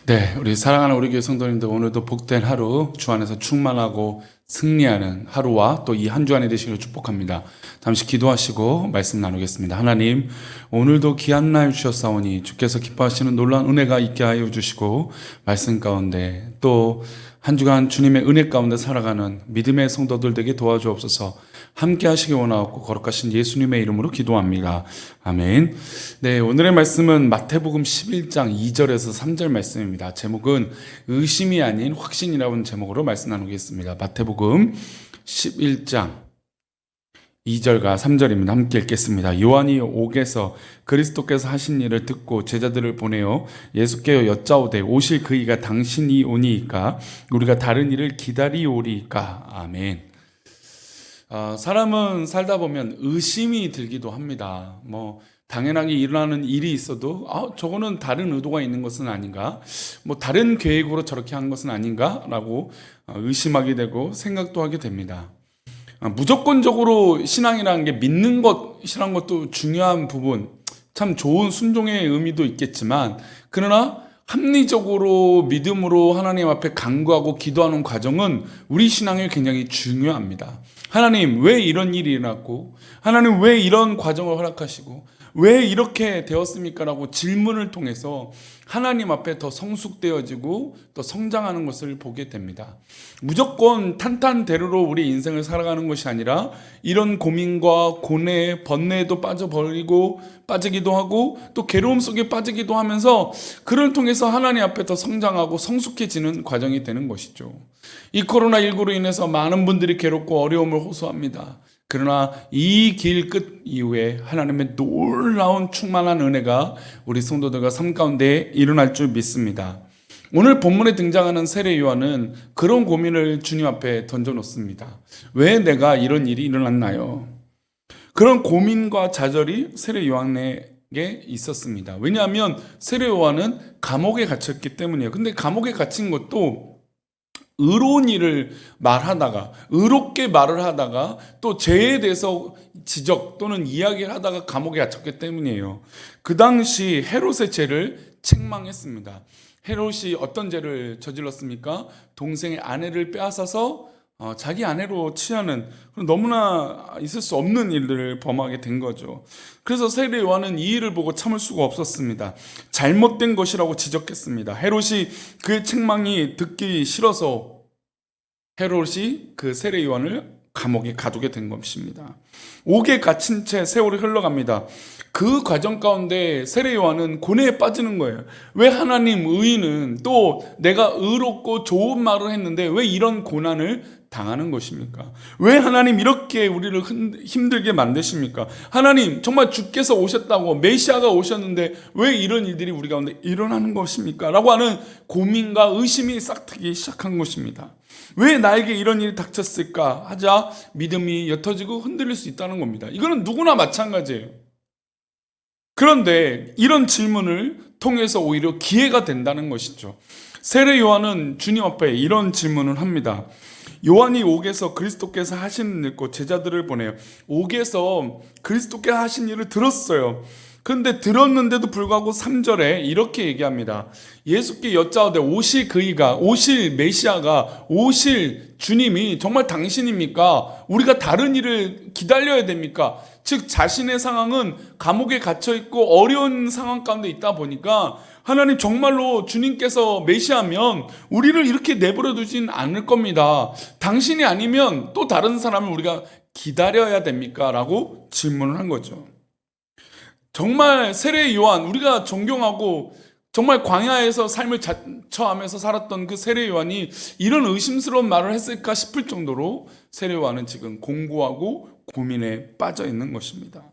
네, 우리 사랑하는 우리 교회 성도님들 오늘도 복된 하루 주 안에서 충만하고 승리하는 하루와 또 이 한 주간이 되시기를 축복합니다. 잠시 기도하시고 말씀 나누겠습니다. 하나님, 오늘도 귀한 날 주셨사오니 주께서 기뻐하시는 놀라운 은혜가 있게 하여 주시고 말씀 가운데 또 한 주간 주님의 은혜 가운데 살아가는 믿음의 성도들 되게 도와주옵소서. 함께 하시기 원하옵고 거룩하신 예수님의 이름으로 기도합니다. 아멘. 네, 오늘의 말씀은 마태복음 11장 2절에서 3절 말씀입니다. 제목은 의심이 아닌 확신이라는 제목으로 말씀 나누겠습니다. 마태복음 11장 2절과 3절입니다. 함께 읽겠습니다. 요한이 옥에서 그리스도께서 하신 일을 듣고 제자들을 보내어 예수께서 여짜오되 오실 그이가 당신이 오니이까 우리가 다른 일을 기다리오리이까. 아멘. 사람은 살다 보면 의심이 들기도 합니다. 당연하게 일어나는 일이 있어도 저거는 다른 의도가 있는 것은 아닌가, 다른 계획으로 저렇게 한 것은 아닌가라고 의심하게 되고 생각도 하게 됩니다. 무조건적으로 신앙이라는 게 믿는 것이란 것도 중요한 부분, 참 좋은 순종의 의미도 있겠지만, 그러나 합리적으로 믿음으로 하나님 앞에 간구하고 기도하는 과정은 우리 신앙에 굉장히 중요합니다. 하나님, 왜 이런 일이 일어났고, 하나님 왜 이런 과정을 허락하시고 왜 이렇게 되었습니까? 라고 질문을 통해서 하나님 앞에 더 성숙되어지고 또 성장하는 것을 보게 됩니다. 무조건 탄탄대로로 우리 인생을 살아가는 것이 아니라 이런 고민과 고뇌, 번뇌에도 빠지기도 하고 또 괴로움 속에 빠지기도 하면서 그를 통해서 하나님 앞에 더 성장하고 성숙해지는 과정이 되는 것이죠. 이 코로나19로 인해서 많은 분들이 괴롭고 어려움을 호소합니다. 그러나 이 길 끝 이후에 하나님의 놀라운 충만한 은혜가 우리 성도들과 삶 가운데 일어날 줄 믿습니다. 오늘 본문에 등장하는 세례 요한은 그런 고민을 주님 앞에 던져놓습니다. 왜 내가 이런 일이 일어났나요? 그런 고민과 좌절이 세례 요한에게 있었습니다. 왜냐하면 세례 요한은 감옥에 갇혔기 때문이에요. 근데 감옥에 갇힌 것도 의로운 일을 말하다가, 의롭게 말을 하다가 또 죄에 대해서 지적 또는 이야기를 하다가 감옥에 갇혔기 때문이에요. 그 당시 헤롯의 죄를 책망했습니다. 헤롯이 어떤 죄를 저질렀습니까? 동생의 아내를 빼앗아서 자기 아내로 취하는, 너무나 있을 수 없는 일들을 범하게 된 거죠. 그래서 세례 요한은 이 일을 보고 참을 수가 없었습니다. 잘못된 것이라고 지적했습니다. 헤롯이 그의 책망이 듣기 싫어서 헤롯이 그 세례 요한을 감옥에 가두게 된 것입니다. 옥에 갇힌 채 세월이 흘러갑니다. 그 과정 가운데 세례 요한은 고뇌에 빠지는 거예요. 왜 하나님 의인은 또 내가 의롭고 좋은 말을 했는데 왜 이런 고난을 당하는 것입니까? 왜 하나님 이렇게 우리를 힘들게 만드십니까? 하나님 정말 주께서 오셨다고, 메시아가 오셨는데 왜 이런 일들이 우리 가운데 일어나는 것입니까? 라고 하는 고민과 의심이 싹트기 시작한 것입니다. 왜 나에게 이런 일이 닥쳤을까 하자 믿음이 옅어지고 흔들릴 수 있다는 겁니다. 이거는 누구나 마찬가지예요. 그런데 이런 질문을 통해서 오히려 기회가 된다는 것이죠. 세례 요한은 주님 앞에 이런 질문을 합니다. 요한이 옥에서 그리스도께서 하신 일 듣고 제자들을 보내요. 옥에서 그리스도께서 하신 일을 들었어요. 그런데 들었는데도 불구하고 3절에 이렇게 얘기합니다. 예수께 여짜오되 오실 그이가, 오실 메시아가, 오실 주님이 정말 당신입니까? 우리가 다른 일을 기다려야 됩니까? 즉 자신의 상황은 감옥에 갇혀있고 어려운 상황 가운데 있다 보니까 하나님 정말로 주님께서 메시아면 우리를 이렇게 내버려 두진 않을 겁니다. 당신이 아니면 또 다른 사람을 우리가 기다려야 됩니까? 라고 질문을 한 거죠. 정말 세례 요한, 우리가 존경하고 정말 광야에서 삶을 자처하면서 살았던 그 세례 요한이 이런 의심스러운 말을 했을까 싶을 정도로 세례 요한은 지금 공고하고 고민에 빠져 있는 것입니다.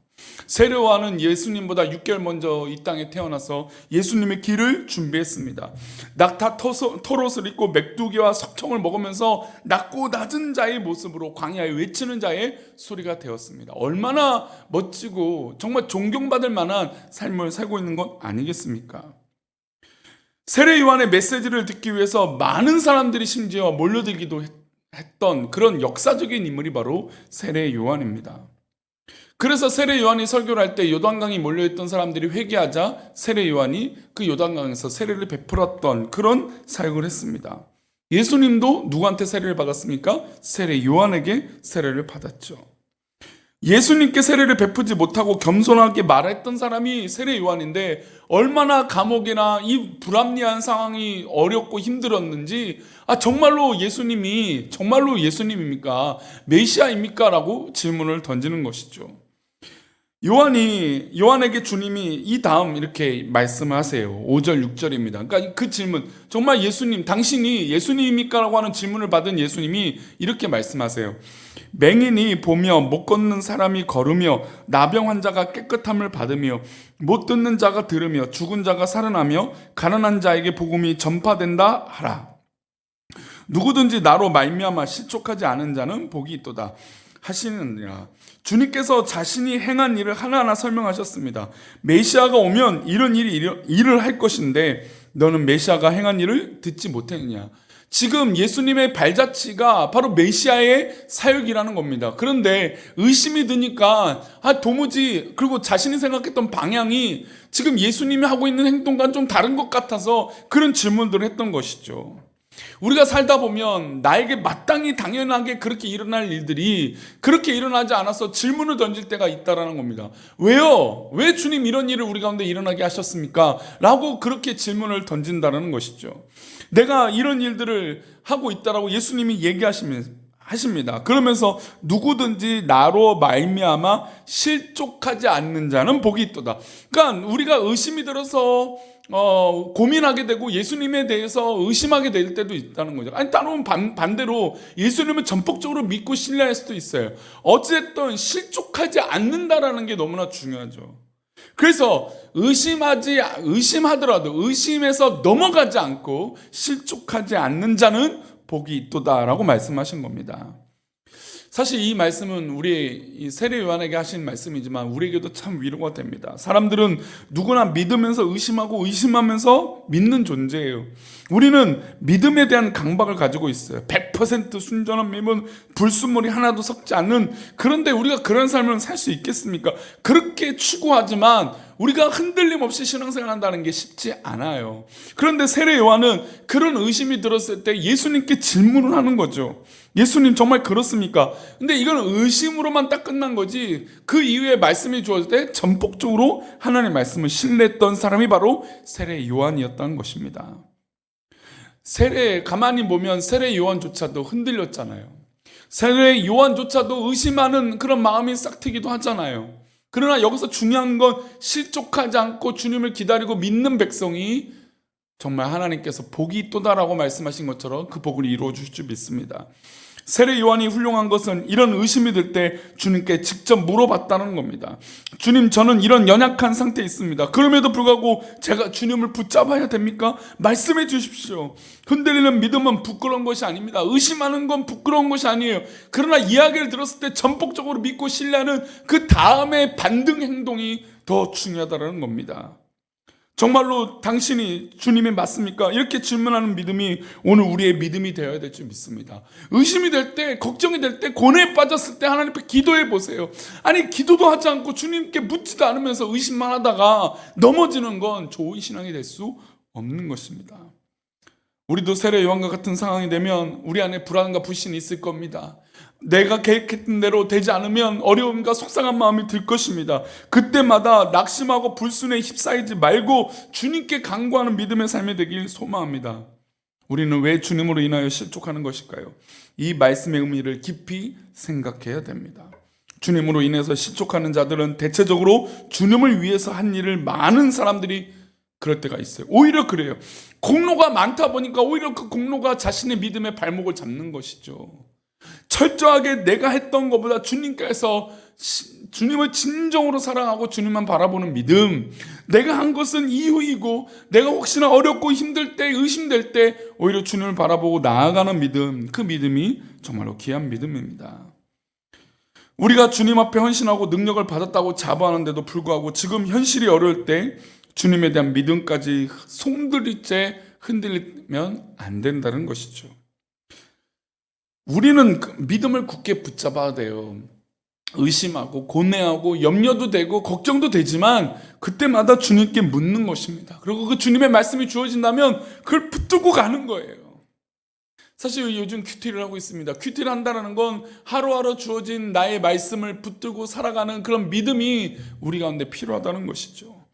세례 요한은 예수님보다 6개월 먼저 이 땅에 태어나서 예수님의 길을 준비했습니다. 낙타 털옷을 입고 맥두기와 석청을 먹으면서 낮고 낮은 자의 모습으로 광야에 외치는 자의 소리가 되었습니다. 얼마나 멋지고 정말 존경받을 만한 삶을 살고 있는 것 아니겠습니까? 세례 요한의 메시지를 듣기 위해서 많은 사람들이 심지어 몰려들기도 했던 그런 역사적인 인물이 바로 세례 요한입니다. 그래서 세례 요한이 설교를 할 때 요단강에 몰려있던 사람들이 회개하자 세례 요한이 그 요단강에서 세례를 베풀었던 그런 사역을 했습니다. 예수님도 누구한테 세례를 받았습니까? 세례 요한에게 세례를 받았죠. 예수님께 세례를 베푸지 못하고 겸손하게 말했던 사람이 세례 요한인데 얼마나 감옥이나 이 불합리한 상황이 어렵고 힘들었는지, 정말로 예수님입니까? 메시아입니까? 라고 질문을 던지는 것이죠. 요한에게 주님이 이 다음 이렇게 말씀을 하세요. 5절 6절입니다. 그러니까 그 질문, 정말 예수님, 당신이 예수님입니까? 라고 하는 질문을 받은 예수님이 이렇게 말씀하세요. 맹인이 보며 못 걷는 사람이 걸으며 나병 환자가 깨끗함을 받으며 못 듣는 자가 들으며 죽은 자가 살아나며 가난한 자에게 복음이 전파된다 하라. 누구든지 나로 말미암아 실족하지 않은 자는 복이 있도다 하시느니라. 주님께서 자신이 행한 일을 하나하나 설명하셨습니다. 메시아가 오면 이런 일을 할 것인데 너는 메시아가 행한 일을 듣지 못했느냐. 지금 예수님의 발자취가 바로 메시아의 사역이라는 겁니다. 그런데 의심이 드니까 도무지, 그리고 자신이 생각했던 방향이 지금 예수님이 하고 있는 행동과는 좀 다른 것 같아서 그런 질문들을 했던 것이죠. 우리가 살다 보면 나에게 마땅히 당연하게 그렇게 일어날 일들이 그렇게 일어나지 않아서 질문을 던질 때가 있다라는 겁니다. 왜요? 왜 주님 이런 일을 우리 가운데 일어나게 하셨습니까? 라고 그렇게 질문을 던진다는 것이죠. 내가 이런 일들을 하고 있다라고 예수님이 하십니다. 그러면서 누구든지 나로 말미암아 실족하지 않는 자는 복이 있도다. 그러니까 우리가 의심이 들어서 고민하게 되고 예수님에 대해서 의심하게 될 때도 있다는 거죠. 따로 반대로 예수님을 전폭적으로 믿고 신뢰할 수도 있어요. 어쨌든 실족하지 않는다라는 게 너무나 중요하죠. 그래서 의심하더라도 의심에서 넘어가지 않고 실족하지 않는 자는 복이 있도다라고 말씀하신 겁니다. 사실 이 말씀은 우리 세례 요한에게 하신 말씀이지만 우리에게도 참 위로가 됩니다. 사람들은 누구나 믿으면서 의심하고 의심하면서 믿는 존재예요. 우리는 믿음에 대한 강박을 가지고 있어요. 100% 순전한 믿음은 불순물이 하나도 섞지 않는, 그런데 우리가 그런 삶을 살 수 있겠습니까? 그렇게 추구하지만 우리가 흔들림 없이 신앙생활 한다는 게 쉽지 않아요. 그런데 세례 요한은 그런 의심이 들었을 때 예수님께 질문을 하는 거죠. 예수님 정말 그렇습니까? 근데 이건 의심으로만 딱 끝난 거지, 그 이후에 말씀이 주어질 때 전폭적으로 하나님의 말씀을 신뢰했던 사람이 바로 세례 요한이었다는 것입니다. 가만히 보면 세례 요한조차도 흔들렸잖아요. 세례 요한조차도 의심하는 그런 마음이 싹트기도 하잖아요. 그러나 여기서 중요한 건 실족하지 않고 주님을 기다리고 믿는 백성이 정말 하나님께서 복이 있도다라고 말씀하신 것처럼 그 복을 이루어 주실 줄 믿습니다. 세례 요한이 훌륭한 것은 이런 의심이 들 때 주님께 직접 물어봤다는 겁니다. 주님, 저는 이런 연약한 상태에 있습니다. 그럼에도 불구하고 제가 주님을 붙잡아야 됩니까? 말씀해 주십시오. 흔들리는 믿음은 부끄러운 것이 아닙니다. 의심하는 건 부끄러운 것이 아니에요. 그러나 이야기를 들었을 때 전폭적으로 믿고 신뢰하는 그 다음의 반등 행동이 더 중요하다는 겁니다. 정말로 당신이 주님이 맞습니까? 이렇게 질문하는 믿음이 오늘 우리의 믿음이 되어야 될 줄 믿습니다. 의심이 될 때, 걱정이 될 때, 고뇌에 빠졌을 때 하나님 앞에 기도해 보세요. 기도도 하지 않고 주님께 묻지도 않으면서 의심만 하다가 넘어지는 건 좋은 신앙이 될 수 없는 것입니다. 우리도 세례 요한과 같은 상황이 되면 우리 안에 불안과 불신이 있을 겁니다. 내가 계획했던 대로 되지 않으면 어려움과 속상한 마음이 들 것입니다. 그때마다 낙심하고 불순에 휩싸이지 말고 주님께 간구하는 믿음의 삶이 되길 소망합니다. 우리는 왜 주님으로 인하여 실족하는 것일까요? 이 말씀의 의미를 깊이 생각해야 됩니다. 주님으로 인해서 실족하는 자들은 대체적으로 주님을 위해서 한 일을 많은 사람들이 그럴 때가 있어요. 오히려 그래요. 공로가 많다 보니까 오히려 그 공로가 자신의 믿음의 발목을 잡는 것이죠. 철저하게 내가 했던 것보다 주님께서 주님을 진정으로 사랑하고 주님만 바라보는 믿음, 내가 한 것은 이후이고 내가 혹시나 어렵고 힘들 때, 의심될 때 오히려 주님을 바라보고 나아가는 믿음, 그 믿음이 정말로 귀한 믿음입니다. 우리가 주님 앞에 헌신하고 능력을 받았다고 자부하는데도 불구하고 지금 현실이 어려울 때 주님에 대한 믿음까지 송두리 채 흔들리면 안 된다는 것이죠. 우리는 믿음을 굳게 붙잡아야 돼요. 의심하고 고뇌하고 염려도 되고 걱정도 되지만 그때마다 주님께 묻는 것입니다. 그리고 그 주님의 말씀이 주어진다면 그걸 붙들고 가는 거예요. 사실 요즘 큐티를 하고 있습니다. 큐티를 한다는 건 하루하루 주어진 나의 말씀을 붙들고 살아가는 그런 믿음이 우리 가운데 필요하다는 것이죠.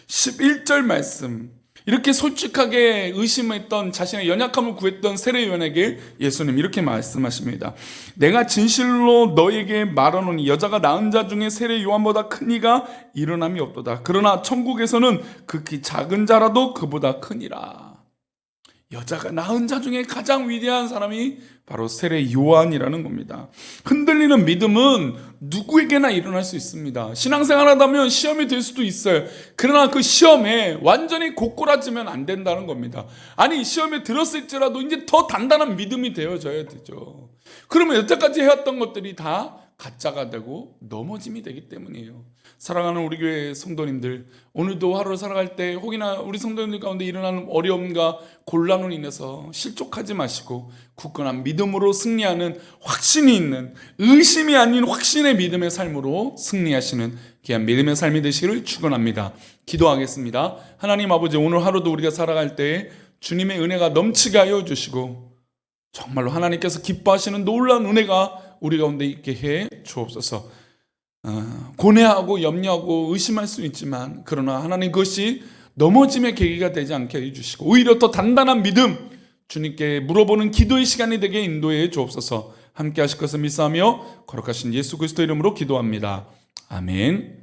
11절 말씀, 이렇게 솔직하게 의심했던 자신의 연약함을 구했던 세례요한에게 예수님 이렇게 말씀하십니다. 내가 진실로 너에게 말하노니 여자가 낳은 자 중에 세례요한보다 큰 이가 일어남이 없도다. 그러나 천국에서는 극히 작은 자라도 그보다 크니라. 여자가 낳은 자 중에 가장 위대한 사람이 바로 세례 요한이라는 겁니다. 흔들리는 믿음은 누구에게나 일어날 수 있습니다. 신앙생활 하다면 시험이 될 수도 있어요. 그러나 그 시험에 완전히 고꾸라지면 안 된다는 겁니다. 아니, 시험에 들었을지라도 이제 더 단단한 믿음이 되어져야 되죠. 그러면 여태까지 해왔던 것들이 다 가짜가 되고 넘어짐이 되기 때문이에요. 사랑하는 우리 교회 성도님들, 오늘도 하루를 살아갈 때 혹이나 우리 성도님들 가운데 일어나는 어려움과 곤란으로 인해서 실족하지 마시고 굳건한 믿음으로 승리하는 확신이 있는, 의심이 아닌 확신의 믿음의 삶으로 승리하시는 귀한 믿음의 삶이 되시기를 축원합니다. 기도하겠습니다. 하나님 아버지, 오늘 하루도 우리가 살아갈 때 주님의 은혜가 넘치게 하여 주시고 정말로 하나님께서 기뻐하시는 놀라운 은혜가 우리 가운데 있게 해 주옵소서. 고뇌하고 염려하고 의심할 수 있지만 그러나 하나님, 그것이 넘어짐의 계기가 되지 않게 해주시고 오히려 더 단단한 믿음, 주님께 물어보는 기도의 시간이 되게 인도해 주옵소서. 함께 하실 것을 믿사하며 거룩하신 예수 그리스도 이름으로 기도합니다. 아멘.